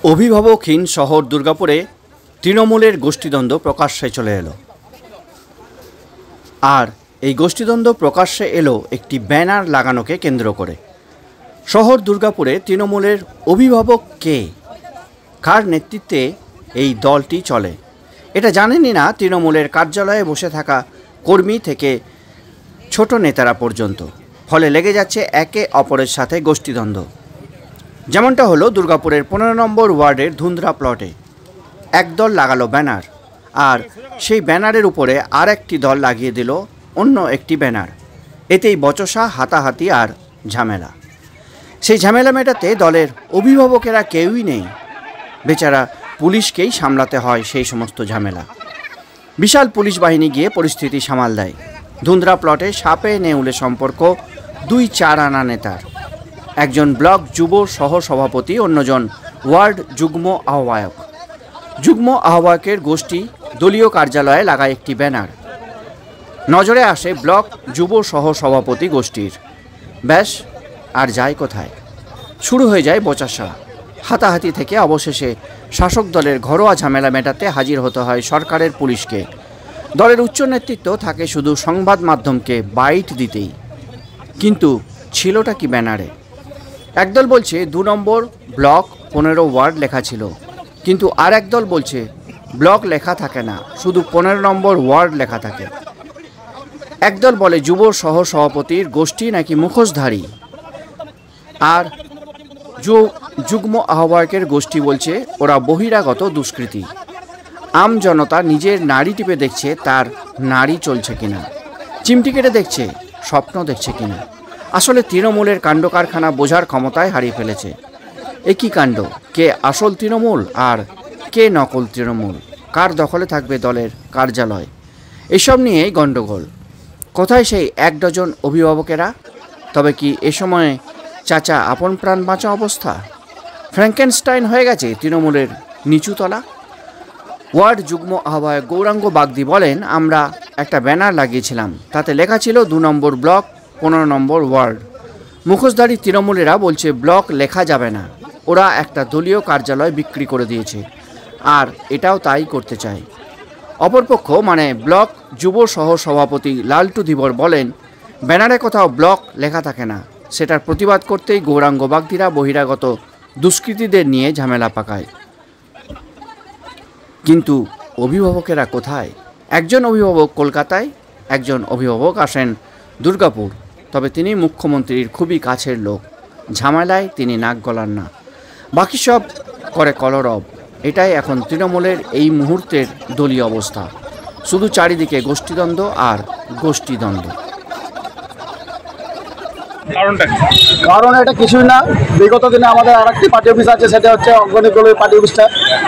অভিভাবকহীন শহর দুর্গাপুরে তৃণমূলের গোষ্ঠীদ্বন্দ্ব প্রকাশ্যে চলে এলো। আর এই গোষ্ঠীদ্বন্দ্ব প্রকাশ্যে এলো একটি ব্যানার লাগানোকে কেন্দ্র করে। শহর দুর্গাপুরে তৃণমূলের অভিভাবক কে, কার নেতৃত্বে এই দলটি চলে, এটা জানেনই না তৃণমূলের কার্যালয়ে বসে থাকা কর্মী থেকে ছোট নেতারা পর্যন্ত। ফলে লেগে যাচ্ছে একে অপরের সাথে গোষ্ঠীদ্বন্দ্ব। যেমনটা হলো দুর্গাপুরের 15 নম্বর ওয়ার্ডের ধুন্দ্রা প্লটে একদল লাগালো ব্যানার, আর সেই ব্যানারের উপরে আর একটি দল লাগিয়ে দিল অন্য একটি ব্যানার। এতেই বচসা, হাতাহাতি আর ঝামেলা। সেই ঝামেলা মেটাতে দলের অভিভাবকেরা কেউই নেই, বেচারা পুলিশকেই সামলাতে হয় সেই সমস্ত ঝামেলা। বিশাল পুলিশ বাহিনী গিয়ে পরিস্থিতি সামাল দেয়। ধুন্দ্রা প্লটে সাপে নেউলে সম্পর্ক 2-4 আনা নেতার, একজন ব্লক যুব সহ সভাপতি, অন্যজন ওয়ার্ড যুগ্ম আহ্বায়ক। যুগ্ম আহ্বায়কের গোষ্ঠী দলীয় কার্যালয়ে লাগায় একটি ব্যানার। নজরে আসে ব্লক যুব সহ সভাপতি গোষ্ঠীর। ব্যাস, আর যায় কোথায়? শুরু হয়ে যায় বচসা, হাতাহাতি থেকে অবশেষে শাসক দলের ঘরোয়া ঝামেলা মেটাতে হাজির হতে হয় সরকারের পুলিশকে। দলের উচ্চ নেতৃত্ব থাকে শুধু সংবাদ মাধ্যমকে বাইট দিতেই। কিন্তু ছিলটা কি ব্যানারে? একদল বলছে 2 নম্বর ব্লক 15 ওয়ার্ড লেখা ছিল, কিন্তু আর একদল বলছে ব্লক লেখা থাকে না, শুধু 15 নম্বর ওয়ার্ড লেখা থাকে। একদল বলে যুব সহ সভাপতির গোষ্ঠী নাকি মুখোশধারী, আর যুগ্ম আহ্বায়কের গোষ্ঠী বলছে ওরা বহিরাগত দুষ্কৃতী। আম জনতা নিজের নাড়ি টিপে দেখছে তার নাড়ি চলছে কিনা, চিমটি কেটে দেখছে, স্বপ্ন দেখছে কিনা। আসলে তৃণমূলের কাণ্ড কারখানা বোঝার ক্ষমতায় হারিয়ে ফেলেছে। একই কাণ্ড, কে আসল তৃণমূল আর কে নকল তৃণমূল, কার দখলে থাকবে দলের কার্যালয়, এসব নিয়েই গণ্ডগোল। কোথায় সেই 1 ডজন অভিভাবকেরা? তবে কি এ সময়ে চাচা আপন প্রাণ বাঁচা অবস্থা? ফ্র্যাঙ্কেনস্টাইন হয়ে গেছে তৃণমূলের নিচুতলা? ওয়ার্ড যুগ্ম আহ্বায়ক গৌরাঙ্গ বাগদি বলেন, আমরা একটা ব্যানার লাগিয়েছিলাম, তাতে লেখা ছিল 2 নম্বর ব্লক 15 নম্বর ওয়ার্ড। মুখোশধারী তৃণমূলেরা বলছে ব্লক লেখা যাবে না, ওরা একটা দলীয় কার্যালয় বিক্রি করে দিয়েছে, আর এটাও তাই করতে চায়। অপরপক্ষ মানে ব্লক যুব সহ সভাপতি লালটু ধীবর বলেন, ব্যানারে কোথাও ব্লক লেখা থাকে না। সেটার প্রতিবাদ করতেই গৌরাঙ্গ বাগদিরা বহিরাগত দুষ্কৃতীদের নিয়ে ঝামেলা পাকায়। কিন্তু অভিভাবকেরা কোথায়? একজন অভিভাবক কলকাতায়, একজন অভিভাবক আসেন দুর্গাপুর, তবে তিনি মুখ্যমন্ত্রীর খুবই কাছের লোক। ঝামেলায় তিনি নাক গলান না, বাকি সব করে কলরব। এটাই এখন তৃণমূলের এই মুহূর্তের দলীয় অবস্থা, শুধু চারিদিকে গোষ্ঠীদ্বন্দ্ব আর গোষ্ঠীদ্বন্দ্ব। কারণ এটা কিছুই না, বিগত দিনে আমাদের আরেকটি পার্টি অফিস আছে, সেটা হচ্ছে অর্গানিক দলের পার্টি অফিসটা,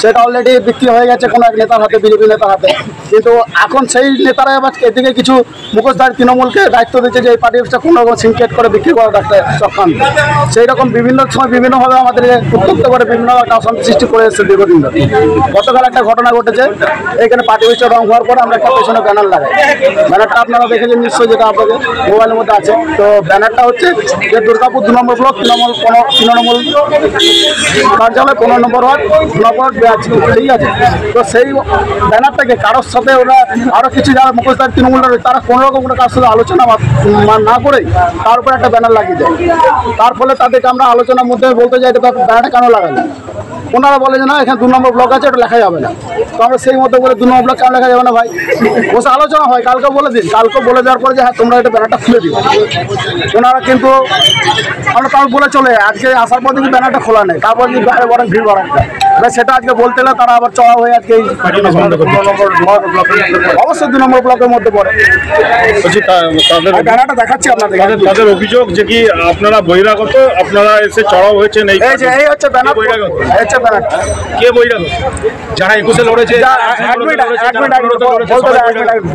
সেটা অলরেডি বিক্রি হয়ে গেছে কোনো এক নেতার হাতে, বিজেপি নেতার হাতে। কিন্তু এখন সেই নেতারা আবার এদিকে কিছু মুখোশধারী তৃণমূলকে দায়িত্ব দিচ্ছে যে এই পার্টি অফিসটা কোনো রকম সিনকেট করে বিক্রি করা একটা চক্রান্ত। সেই রকম বিভিন্ন সময় বিভিন্নভাবে আমাদের উত্তপ্ত করে বিভিন্ন একটা অশান্তি সৃষ্টি করে এসেছে দীর্ঘদিন ধরে। গতকাল একটা ঘটনা ঘটেছে, এখানে পার্টি অফিসটা রং হওয়ার পরে আমরা একটা পেছনে ব্যানার লাগাই। ব্যানারটা আপনারা দেখেছেন নিশ্চয়ই, যেটা আপনাদের মোবাইলের মধ্যে আছে। তো ব্যানারটা হচ্ছে যে দুর্গাপুর 2 নম্বর ব্লক তৃণমূল কার্যালয় 15 নম্বর ওয়ার্ড 2 নম্বর ব্যাচ, ঠিক আছে। তো সেই ব্যানারটাকে কারোর সাথে ওরা আরও কিছু যারা মুখোশধারী তৃণমূল তারা কোনোরকম কোনো কারোর সাথে আলোচনা না করেই তার উপরে একটা ব্যানার লাগিয়ে দেয়। তার ফলে তাদেরকে আমরা আলোচনার মধ্যে বলতে যাই, এটা ব্যানারটা কেন লাগালো? ওনারা বলে যে না, এখানে 2 নম্বর ব্লক আছে, ওটা লেখা যাবে না। তো আমরা সেই মধ্যে বলে 2 নম্বর ব্লক কেন লেখা যাবে না ভাই? বসে আলোচনা হয়, কালকে বলে দিন। কালকে বলে দেওয়ার পরে যে হ্যাঁ তোমরা এটা ব্যানারটা খুলে দিও। ওনারা কিন্তু আমরা তাও বলে চলে, আজকে আসার পর দেখি ব্যানারটা খোলা নেই, তারপর যদি বাইরে বড় ভিড় বাড়াটা, সেটা আজকে বলতে গেলে তারা আবার চড়া হয়ে আজকে অবশ্যই 2 নম্বর ব্লকের মধ্যে পড়ে। ব্যানারটা দেখাচ্ছি আপনাদের। তাদের অভিযোগ যে কি আপনারা বহিরাগত, আপনারা এসে চড়াও হয়েছেন। এই হচ্ছে ব্যানার, হচ্ছে ব্যানারটা। কে বহিরাগত? যারা 21-এ লড়েছে।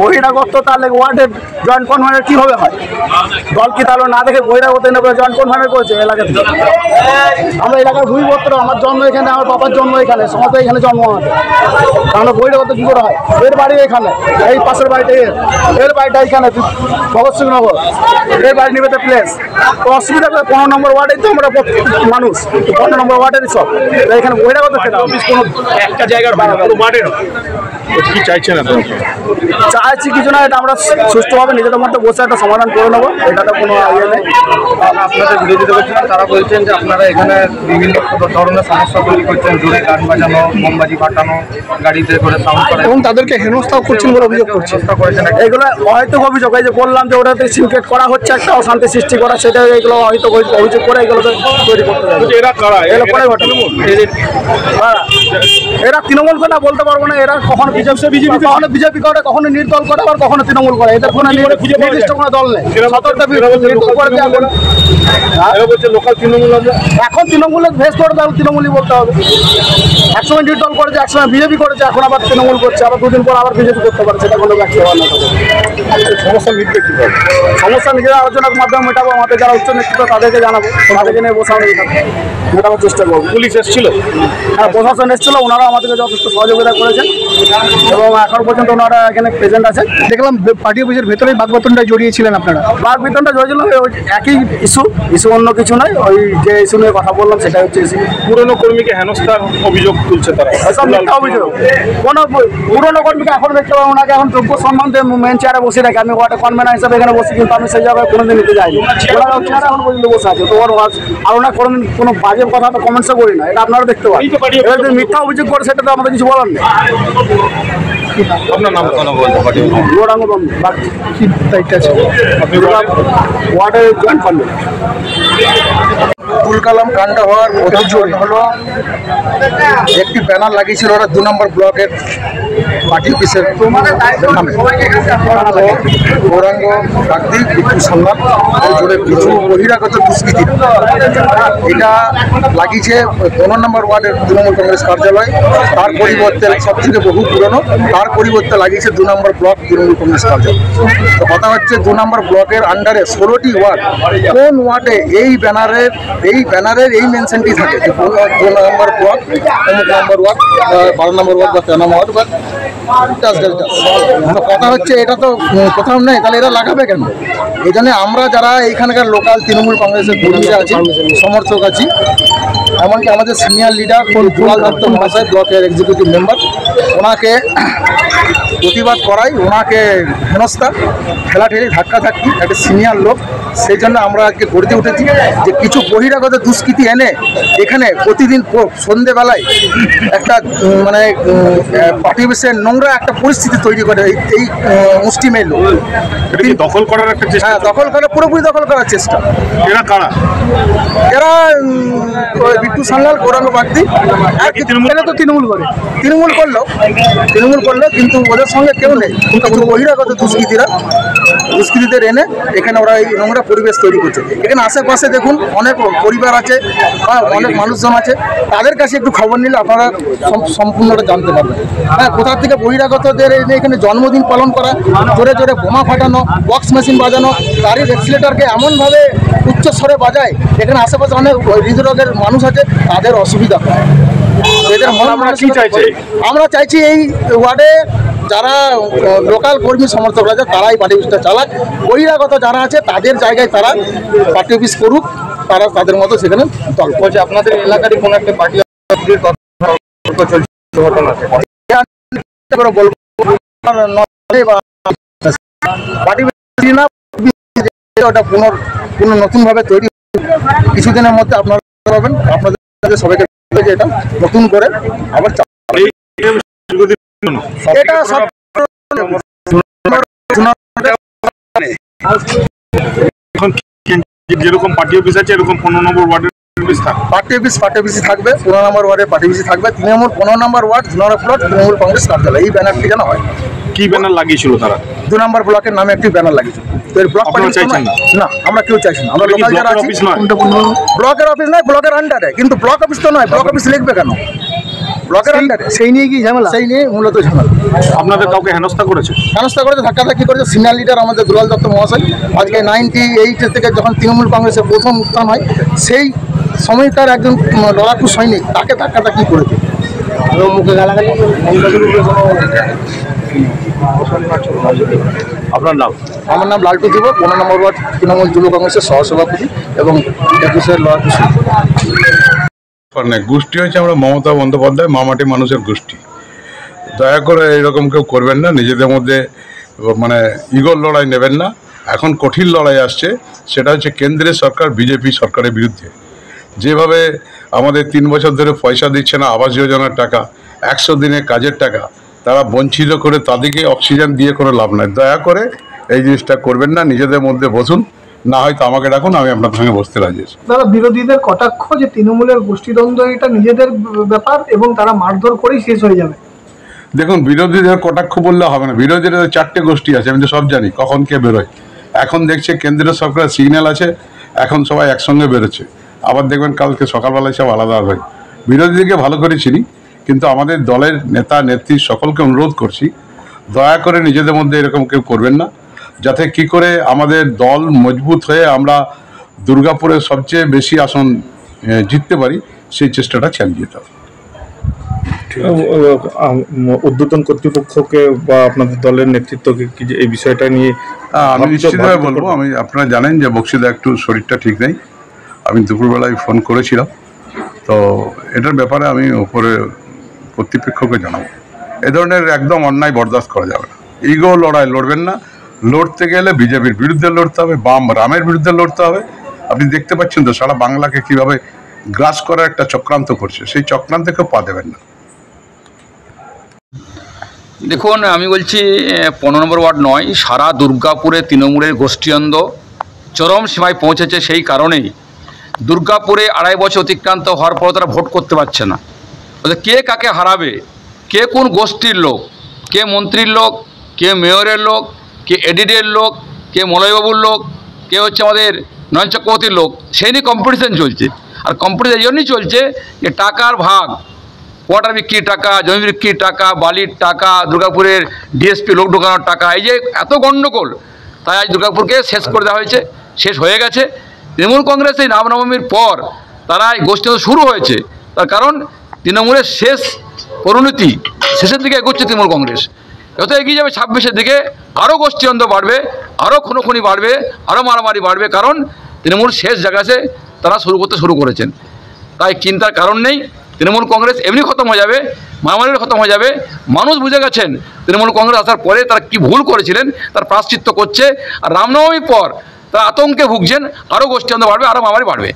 বহিরাগত তাহলে ওয়ার্ডের জয়েন্ট কনভেনর কিভাবে হয়? দল কি তাহলে না দেখে বহিরাগত নেবে জয়েন্ট কনভেনর করেছে এলাকা থেকে? আমরা এলাকার ভূমিপত্র, আমার জন্ম এখানে, আমার বাবার জন্ম জন্ম এখানে, সমাজ এখানে জন্ম আমাদের, তাহলে বহিরাগত কী করে হয়? এর বাড়ি এখানে, এই পাশের বাড়িটা এর বাড়িটা এখানে ভগৎ সিং নগর, এর বাড়ি নিবেতে প্লেস। তো অসুবিধা 15 নম্বর ওয়ার্ডেই তো আমরা মানুষ, 15 নম্বর ওয়ার্ডেরই সব। এখানে বহিরাগত কোনো একটা জায়গার ওয়ার্ডের কি চাইছেন আপনারা? চাইছি কিছু না, এটা আমরা সুষ্ঠুভাবে নিজেদের মধ্যে বসে একটা সমাধান করে নেবো, এটাতে কোনো ইয়ে নেই। আপনাদের বিরোধিতা করছেন, তারা বলছেন যে আপনারা এখানে বিভিন্ন ধরনের সমস্যা তৈরি করছেন, জোরে গান বাজানো, মোমবাজি ফাটানো, গাড়িতে করে সাউন্ড করা, এবং তাদেরকে হেনস্থাও করছেন বলে অভিযোগ করছেন। এগুলো হয়তো অভিযোগ, এই যে বললাম যে ওটাতে সিনক্রেট করা হচ্ছে, একটা অশান্তি সৃষ্টি করা, সেটা এগুলো হয়তো অভিযোগ করে এগুলোকে তৈরি করতে হবে। এরা কারা? এরা পরে ঘটে, এরা তৃণমূল করে না বলতে পারবো না, এরা কখনো বিজেপি কখনো বিজেপি করে, কখনো নির্দল করে, আবার কখনো তৃণমূল করে। এদের কোনো নির্দিষ্ট কোনো দল নেই, সতর্কতা নির্দল করে দেওয়া করে। লোকাল তৃণমূল এখন তৃণমূলের ভেস করে তাহলে তৃণমূলই বলতে হবে। একসময় নির্দল করেছে, একসময় বিজেপি করেছে, এখন আবার তৃণমূল করছে, আবার দুদিন পর আবার বিজেপি করতে পারে, সেটা কোনো ব্যাখ্যা হয় না। সমস্যা মিটবে কি করে? সমস্যা নিজেরা আলোচনার মাধ্যমে মেটাবো, আমাদের যারা উচ্চ নেতৃত্ব তাদেরকে জানাবো, তাদেরকে নিয়ে বসে আমরা মেটাবার চেষ্টা করবো। পুলিশ এসেছিল? হ্যাঁ, প্রশাসন এসেছিল, ওনারা আমাদেরকে যথেষ্ট সহযোগিতা করেছেন এবং এখন পর্যন্ত ওনারা এখানে প্রেজেন্ট আছে। দেখলাম পার্টি অফিসের ভেতরেই বাগবাতনটায় জড়িয়েছিলেন আপনারা। বাগবাতনটা জড়িয়েছিলাম ওই একই ইস্যু অন্য কিছু নয়, ওই যে ইস্যু নিয়ে কথা বললাম সেটা হচ্ছে ইস্যু। পুরনো কর্মীকে হেনস্থার অভিযোগ তুলছে তারা। এসব মিথ্যা অভিযোগ। কোনো পুরনো কর্মীকে এখন দেখতে পাবো, ওনাকে এখন যোগ্য সম্মান দিয়ে মেন চেয়ারে বসে রাখে। আমি ওয়ার্ডে কনভেনার হিসাবে এখানে বসি, কিন্তু আমি সেই জায়গায় কোনোদিন নিতে যাইনি। ওনারা চেয়ারে এখন পর্যন্ত বসে আছে, তো ওর আর ওনার কোনোদিন কোনো বাজে কথা তো কমেন্টসও করি না, এটা আপনারা দেখতে পারেন। এবার যদি মিথ্যা অভিযোগ করে সেটা তো আমাদের কিছু বলার নেই। আপনার নাম কোনো বলতে পারি? গৌরাঙ্গ কি দায়িত্ব আছে? ওয়ার্ডের জয়েন্ট কনভেনার। আব্দুল কালাম কাণ্ডটা হওয়ার প্রধান হলো একটি ব্যানার লাগিয়েছিল ওরা 2 নম্বর ব্লকের পার্টি অফিসের নামে। গৌরাঙ্গ কাকদি, বিট্টু সান্যাল জুড়ে কিছু বহিরাগত দুষ্কৃতী এটা লাগিয়েছে 15 নম্বর ওয়ার্ডের তৃণমূল কংগ্রেস কার্যালয়। তার পরিবর্তে সবথেকে বহু পুরনো, তার পরিবর্তে লাগিয়েছে 2 নম্বর ব্লক তৃণমূল কংগ্রেস কার্যালয়। তো কথা হচ্ছে 2 নম্বর ব্লকের আন্ডারে 16টি ওয়ার্ড, কোন ওয়ার্ডে এই ব্যানারের এই মেনশনটি থাকে যে 2 নম্বর ব্লক, অমুক নম্বর ওয়ার্ড, 12 নম্বর ওয়ার্ড বা 13 নম্বর ওয়ার্ড বা তো কথা হচ্ছে এটা তো কোথাও নেই, তাহলে এরা লাগাবে কেন? এই জন্য আমরা যারা এইখানকার লোকাল তৃণমূল কংগ্রেসের কর্মীরা আছি, সমর্থক আছি, এমনকি আমাদের সিনিয়র লিডার দুলাল দত্ত মহাশয়, ব্লকের এক্সিকিউটিভ মেম্বার, ওনাকে প্রতিবাদ করাই, ওনাকে হেনস্থা, ঠেলাঠেলি, ধাক্কাধাক্কি, একটা সিনিয়র লোক। সেই জন্য আমরা আজকে গড়তে উঠেছি যে কিছু বহিরাগত দুষ্কৃতী এনে এখানে প্রতিদিন সন্ধেবেলায় একটা মানে পার্টি অফিসের নোংরা একটা পরিস্থিতি তৈরি করে এই মুষ্টিমেয় লোক। দখল করার একটা চেষ্টা। হ্যাঁ, দখল করে, পুরোপুরি দখল করার চেষ্টা। এরা কারা? এরা বিট্টু সান্যাল, গৌরাঙ্গ কাকদি। এটা তো তৃণমূল করলো, কিন্তু ওদের সঙ্গে কেউ নেই। কিন্তু বহিরাগত দুষ্কৃতীদের এনে এখানে ওরা এই নোংরা পরিবেশ তৈরি করছে। এখানে আশেপাশে দেখুন অনেক পরিবার আছে, অনেক মানুষজন আছে, তাদের কাছে একটু খবর নিলে আপনারা সম্পূর্ণটা জানতে পারবেন। হ্যাঁ, কোথা থেকে বহিরাগতদের এনে এখানে জন্মদিন পালন করা, জোরে জোরে বোমা ফাটানো, বক্স মেশিন বাজানো, গাড়ির এক্সিলেটারকে এমনভাবে উচ্চস্বরে বাজায়, এখানে আশেপাশে অনেক হৃদরোগের মানুষ আছে, তাদের অসুবিধা হয়। এদের আমরা কি চাইছি? আমরা চাইছি এই ওয়ার্ডে যারা লোকাল কর্মী সমর্থকরা আছে তারাই পার্টি অফিসটা চালায়, বহিরাগত যারা আছে তাদের জায়গায় তারা পার্টি অফিস করুক, তারা তাদের মতো সেখানে দল করছে। আপনাদের এলাকারই কোনো একটা পার্টি অফিসের ঘটনা আছে বলবো পার্টি না, ওটা পুনঃ নতুনভাবে তৈরি, কিছুদিনের মধ্যে আপনারা পাবেন। আপনাদের সবাইকে এটা নতুন করে আবার এটা সব যেরকম পার্টি অফিস আছে এরকম 15 নম্বর ওয়ার্ডের পার্টি অফিস থাকবে, 15 নম্বর ওয়ার্ডে পার্টি অফিস থাকবে, তৃণমূল 15 নম্বর ওয়ার্ড 2 নম্বর ব্লক তৃণমূল কংগ্রেস কার্যালয়। এই ব্যানারটি যেন হয়। কি ব্যানার লাগিয়েছিল তারা? 2 নম্বর ব্লকের নামে একটি ব্যানার লাগিয়েছিল। তো এর ব্লক পার্টি চাইছেন না, আমরা কেউ চাইছি না। আমরা লোকাল যারা আছি, ব্লকের অফিস নয়, ব্লকের আন্ডারে, কিন্তু ব্লক অফিস তো নয়, ব্লক অফিস লিখবে কেন? ব্লকের আন্ডারে, সেই নিয়ে কি ঝামেলা? সেই নিয়ে মূলত ঝামেলা। আপনাদের কাউকে হেনস্থা করেছে? ধাক্কাধাক্কি করেছে সিনিয়র লিডার আমাদের দুলাল দত্ত মহাশয়। আজকে 98 থেকে যখন তৃণমূল কংগ্রেসের প্রথম উত্থান হয়, সেই সময়কার একজন লড়াকু সৈনিক তাকে ধাক্কাধাক্কি করেছে। এবং মুখে গালাগালি। আপনার নাম? আমার নাম লালটু যুব, 15 নম্বর ওয়ার্ড তৃণমূল যুব কংগ্রেসের সহসভাপতি এবং 21-এর লড়াকু। গোষ্ঠী হয়েছে আমরা মমতা বন্দ্যোপাধ্যায় মামাটি মানুষের গোষ্ঠী। দয়া করে এরকম কেউ করবেন না, নিজেদের মধ্যে মানে ইগোর লড়াই নেবেন না। এখন কঠিন লড়াই আসছে, সেটা হচ্ছে কেন্দ্রের সরকার বিজেপি সরকারের বিরুদ্ধে। যেভাবে আমাদের 3 বছর ধরে পয়সা দিচ্ছে না, আবাস যোজনার টাকা, 100 দিনের কাজের টাকা, তারা বঞ্চিত করে তাদেরকে অক্সিজেন দিয়ে কোনো লাভ নাই। দয়া করে এই জিনিসটা করবেন না, নিজেদের মধ্যে বসুন, না হয়তো আমাকে ডাকুন, আমি আপনার সঙ্গে বসতে রাজি আছি। দাদা, বিরোধীদের কটাক্ষ যে তৃণমূলের গোষ্ঠীদ্বন্দ্ব এটা নিজেদের ব্যাপার এবং তারা মারধর করেই শেষ হয়ে যাবে। দেখুন, বিরোধীদের কটাক্ষ বললে হবে না। বিরোধীরা 4টে গোষ্ঠী আছে, আমি তো সব জানি কখন কে বেরোয়। এখন দেখছে কেন্দ্রীয় সরকারের সিগন্যাল আছে, এখন সবাই একসঙ্গে বেরোচ্ছে। আবার দেখবেন কালকে সকালবেলায় সব আলাদা হয়। বিরোধীদেরকে ভালো করে চিনি, কিন্তু আমাদের দলের নেতা নেত্রী সকলকে অনুরোধ করছি, দয়া করে নিজেদের মধ্যে এরকম কেউ করবেন না, যাতে কি করে আমাদের দল মজবুত হয়ে আমরা দুর্গাপুরে সবচেয়ে বেশি আসন জিততে পারি, সেই চেষ্টাটা চালিয়ে যেতে হবে। উদ্বোধন কর্তৃপক্ষকে বা আপনাদের দলের নেতৃত্বকে কি এই বিষয়টা নিয়ে? আমি নিশ্চিতভাবে বলবো, আপনারা জানেন যে বক্সিদা একটু শরীরটা ঠিক নেই। আমি দুপুরবেলায় ফোন করেছিলাম, তো এটার ব্যাপারে আমি উপরে কর্তৃপক্ষকে জানাবো। এ ধরনের একদম অন্যায় বরদাস্ত করা যাবে না। ইগো লড়াই লড়বেন না। লড়তে গেলে বিজেপির বিরুদ্ধে লড়তে হবে, রামের বিরুদ্ধে লড়তে হবে। আপনি দেখতে পাচ্ছেন তো সারা বাংলাকে কিভাবে গ্রাস করার একটা চক্রান্ত করছে, সেই চক্রান্তে কেউ পা দেবেন না। দেখুন, আমি বলছি 15 নম্বর ওয়ার্ড নয়, সারা দুর্গাপুরে তৃণমূলের গোষ্ঠীদ্বন্দ্ব চরম সীমায় পৌঁছেছে। সেই কারণেই দুর্গাপুরে 2.5 বছর অতিক্রান্ত হওয়ার পর তারা ভোট করতে পারছে না। কে কাকে হারাবে, কে কোন গোষ্ঠীর লোক, কে মন্ত্রীর লোক, কে মেয়রের লোক, কে এডিডের লোক, কে মলয়বাবুর লোক, কে হচ্ছে আমাদের নয়ন চক্রবর্তীর লোক, সেই নিয়ে কম্পিটিশন চলছে। আর কম্পিটিশন এই জন্যই চলছে যে টাকার ভাগ, কোয়ার্টার বিক্রির টাকা, জমি বিক্রির টাকা, বালির টাকা, দুর্গাপুরের ডিএসপি লোক ঢোকানোর টাকা, এই যে এত গণ্ডগোল, তাই আজ দুর্গাপুরকে শেষ করে দেওয়া হয়েছে, শেষ হয়ে গেছে। তৃণমূল কংগ্রেস এই রামনবমীর পর তারা এই গোষ্ঠীদ্বন্দ্ব শুরু হয়েছে, তার কারণ তৃণমূলের শেষ পরিণতি শেষের দিকে এগোচ্ছে তৃণমূল কংগ্রেস। যত এগিয়ে যাবে 26-এর দিকে আরও গোষ্ঠীদ্বন্দ্ব বাড়বে, আরও খুনোখুনি বাড়বে, আরও মারামারি বাড়বে, কারণ তৃণমূল শেষ জায়গাতে তারা শুরু করেছেন। তাই চিন্তার কারণ নেই, তৃণমূল কংগ্রেস এমনি খতম হয়ে যাবে, মারামারির খতম হয়ে যাবে। মানুষ বুঝে গেছেন তৃণমূল কংগ্রেস আসার পরে তারা কি ভুল করেছিলেন, তার প্রায়শ্চিত্ত করছে। আর রামনবমীর পর তারা আতঙ্কে ভুগছেন, আরও গোষ্ঠীদ্বন্দ্ব বাড়বে, আরও মারামারি বাড়বে।